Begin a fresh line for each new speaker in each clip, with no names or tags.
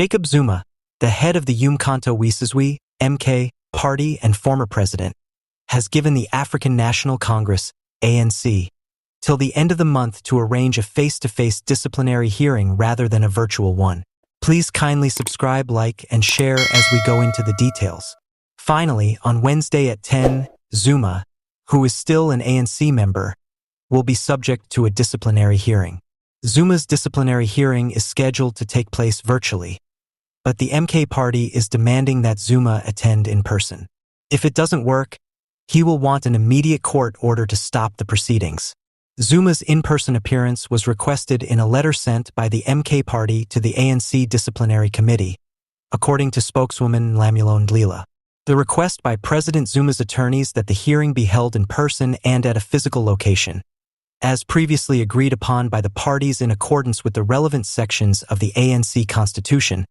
Jacob Zuma, the head of the uMkhonto weSizwe (MK) party and former president, has given the African National Congress (ANC) till the end of the month to arrange a face-to-face disciplinary hearing rather than a virtual one. Please kindly subscribe, like, and share as we go into the details. Finally, on Wednesday at 10, Zuma, who is still an ANC member, will be subject to a disciplinary hearing. Zuma's disciplinary hearing is scheduled to take place virtually, but the MK party is demanding that Zuma attend in person. If it doesn't work, he will want an immediate court order to stop the proceedings. Zuma's in-person appearance was requested in a letter sent by the MK party to the ANC Disciplinary Committee, according to spokeswoman Duduzile. The request by President Zuma's attorneys that the hearing be held in person and at a physical location, as previously agreed upon by the parties in accordance with the relevant sections of the ANC Constitution,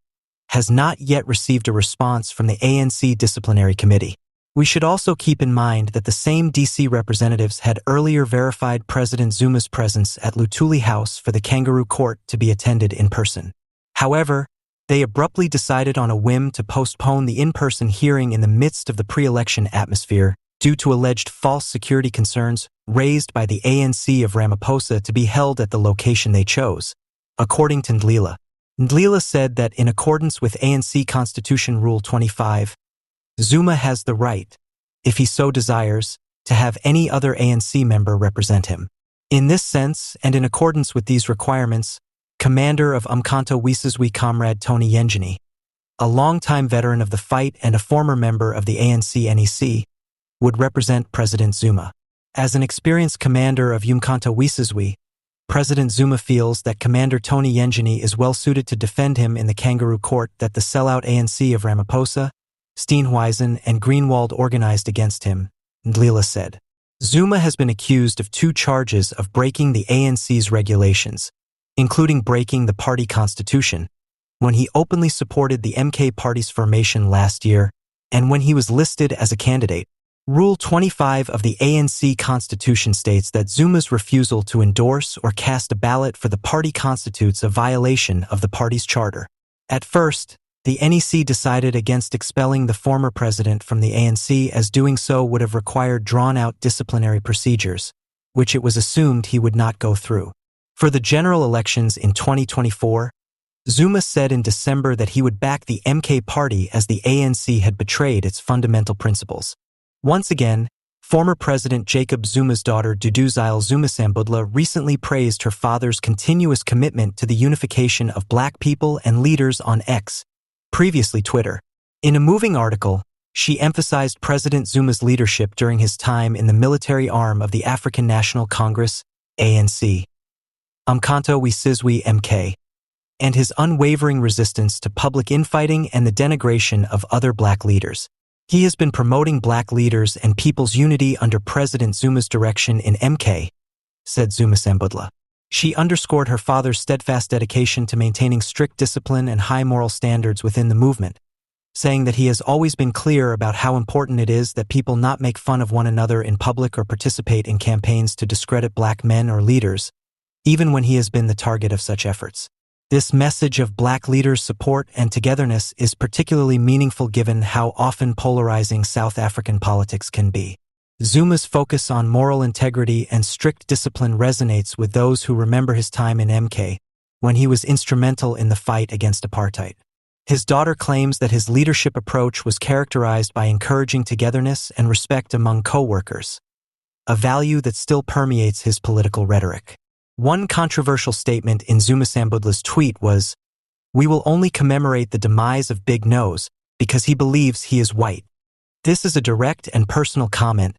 has not yet received a response from the ANC Disciplinary Committee. We should also keep in mind that the same DC representatives had earlier verified President Zuma's presence at Lutuli House for the Kangaroo Court to be attended in person. However, they abruptly decided on a whim to postpone the in-person hearing in the midst of the pre-election atmosphere due to alleged false security concerns raised by the ANC of Ramaphosa to be held at the location they chose. According to Duduzile, Duduzile said that in accordance with ANC Constitution Rule 25, Zuma has the right, if he so desires, to have any other ANC member represent him. In this sense, and in accordance with these requirements, Commander of uMkhonto weSizwe Comrade Tony Yengeni, a longtime veteran of the fight and a former member of the ANC NEC, would represent President Zuma. As an experienced commander of uMkhonto weSizwe, President Zuma feels that Commander Tony Yengeni is well suited to defend him in the Kangaroo Court that the sellout ANC of Ramaphosa, Steenhuisen, and Greenwald organized against him, Duduzile said. Zuma has been accused of 2 charges of breaking the ANC's regulations, including breaking the party constitution, when he openly supported the MK party's formation last year, and when he was listed as a candidate. Rule 25 of the ANC Constitution states that Zuma's refusal to endorse or cast a ballot for the party constitutes a violation of the party's charter. At first, the NEC decided against expelling the former president from the ANC, as doing so would have required drawn-out disciplinary procedures, which it was assumed he would not go through. For the general elections in 2024, Zuma said in December that he would back the MK party as the ANC had betrayed its fundamental principles. Once again, former President Jacob Zuma's daughter Duduzile Zuma-Sambudla recently praised her father's continuous commitment to the unification of black people and leaders on X, previously Twitter. In a moving article, she emphasized President Zuma's leadership during his time in the military arm of the African National Congress, ANC, uMkhonto weSizwe MK, and his unwavering resistance to public infighting and the denigration of other black leaders. He has been promoting black leaders and people's unity under President Zuma's direction in MK, said Zuma-Sambudla. She underscored her father's steadfast dedication to maintaining strict discipline and high moral standards within the movement, saying that he has always been clear about how important it is that people not make fun of one another in public or participate in campaigns to discredit black men or leaders, even when he has been the target of such efforts. This message of black leaders' support and togetherness is particularly meaningful given how often polarizing South African politics can be. Zuma's focus on moral integrity and strict discipline resonates with those who remember his time in MK, when he was instrumental in the fight against apartheid. His daughter claims that his leadership approach was characterized by encouraging togetherness and respect among co-workers, a value that still permeates his political rhetoric. One controversial statement in Zuma-Sambudla's tweet was, "We will only commemorate the demise of Big Nose because he believes he is white." This is a direct and personal comment,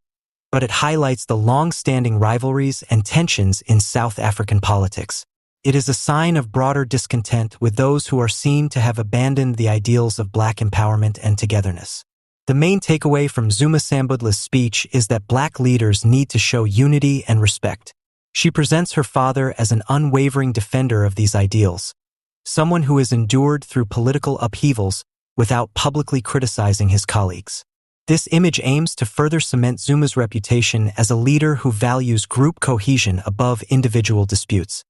but it highlights the long-standing rivalries and tensions in South African politics. It is a sign of broader discontent with those who are seen to have abandoned the ideals of black empowerment and togetherness. The main takeaway from Zuma-Sambudla's speech is that black leaders need to show unity and respect. She presents her father as an unwavering defender of these ideals, someone who has endured through political upheavals without publicly criticizing his colleagues. This image aims to further cement Zuma's reputation as a leader who values group cohesion above individual disputes.